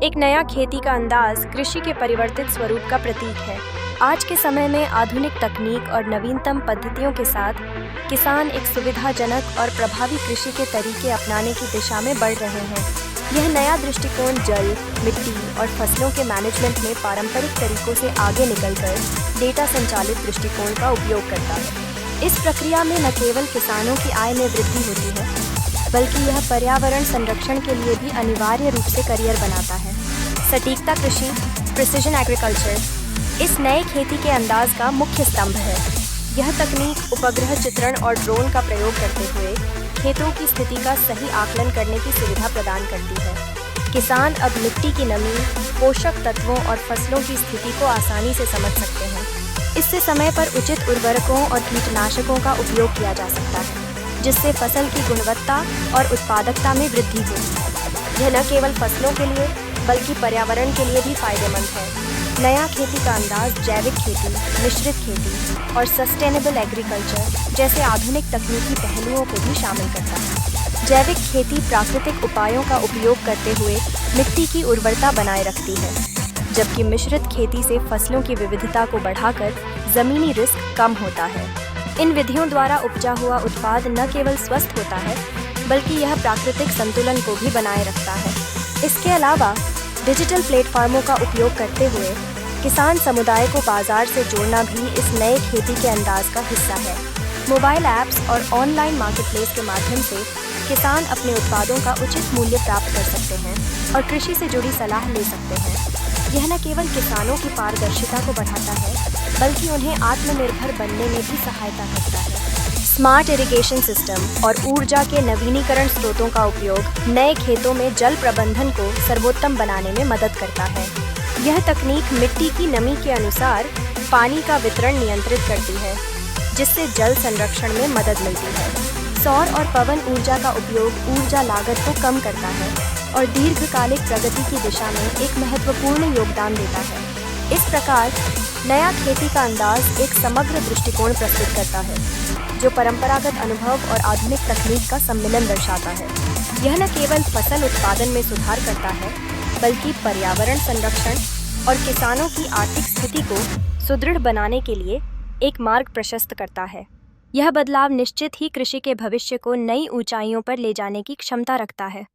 एक नया खेती का अंदाज कृषि के परिवर्तित स्वरूप का प्रतीक है। आज के समय में आधुनिक तकनीक और नवीनतम पद्धतियों के साथ किसान एक सुविधाजनक और प्रभावी कृषि के तरीके अपनाने की दिशा में बढ़ रहे हैं। यह नया दृष्टिकोण जल, मिट्टी और फसलों के मैनेजमेंट में पारंपरिक तरीकों से आगे निकलकर डेटा संचालित दृष्टिकोण का उपयोग करता है। इस प्रक्रिया में न केवल किसानों की आय में वृद्धि होती है, बल्कि यह पर्यावरण संरक्षण के लिए भी अनिवार्य रूप से करियर बनाता है। सटीकता कृषि, प्रिसिजन एग्रीकल्चर इस नए खेती के अंदाज का मुख्य स्तंभ है। यह तकनीक उपग्रह चित्रण और ड्रोन का प्रयोग करते हुए खेतों की स्थिति का सही आकलन करने की सुविधा प्रदान करती है। किसान अब मिट्टी की नमी, पोषक तत्वों और फसलों की स्थिति को आसानी से समझ सकते हैं। इससे समय पर उचित उर्वरकों और कीटनाशकों का उपयोग किया जा सकता है, जिससे फसल की गुणवत्ता और उत्पादकता में वृद्धि होगी। यह न केवल फसलों के लिए बल्कि पर्यावरण के लिए भी फायदेमंद है। नया खेती का अंदाज जैविक खेती, मिश्रित खेती और सस्टेनेबल एग्रीकल्चर जैसे आधुनिक तकनीकी पहलुओं को भी शामिल करता है। जैविक खेती प्राकृतिक उपायों का उपयोग करते हुए मिट्टी की उर्वरता बनाए रखती है, जबकि मिश्रित खेती से फसलों की विविधता को बढ़ाकर जमीनी रिस्क कम होता है। इन विधियों द्वारा उपजा हुआ उत्पाद न केवल स्वस्थ होता है, बल्कि यह प्राकृतिक संतुलन को भी बनाए रखता है। इसके अलावा डिजिटल प्लेटफॉर्मों का उपयोग करते हुए किसान समुदाय को बाजार से जोड़ना भी इस नए खेती के अंदाज का हिस्सा है। मोबाइल ऐप्स और ऑनलाइन मार्केटप्लेस के माध्यम से किसान अपने उत्पादों का उचित मूल्य प्राप्त कर सकते हैं और कृषि से जुड़ी सलाह ले सकते हैं। यह न केवल किसानों की पारदर्शिता को बढ़ाता है, बल्कि उन्हें आत्मनिर्भर बनने में भी सहायता करता है। स्मार्ट इरिगेशन सिस्टम और ऊर्जा के नवीनीकरण स्रोतों का उपयोग नए खेतों में जल प्रबंधन को सर्वोत्तम बनाने में मदद करता है। यह तकनीक मिट्टी की नमी के अनुसार पानी का वितरण नियंत्रित करती है, जिससे जल संरक्षण में मदद मिलती है। सौर और पवन ऊर्जा का उपयोग ऊर्जा लागत को कम करता है और दीर्घकालिक प्रगति की दिशा में एक महत्वपूर्ण योगदान देता है। इस प्रकार नया खेती का अंदाज एक समग्र दृष्टिकोण प्रस्तुत करता है, जो परंपरागत अनुभव और आधुनिक तकनीक का सम्मिलन दर्शाता है। यह न केवल फसल उत्पादन में सुधार करता है, बल्कि पर्यावरण संरक्षण और किसानों की आर्थिक स्थिति को सुदृढ़ बनाने के लिए एक मार्ग प्रशस्त करता है। यह बदलाव निश्चित ही कृषि के भविष्य को नई ऊंचाइयों पर ले जाने की क्षमता रखता है।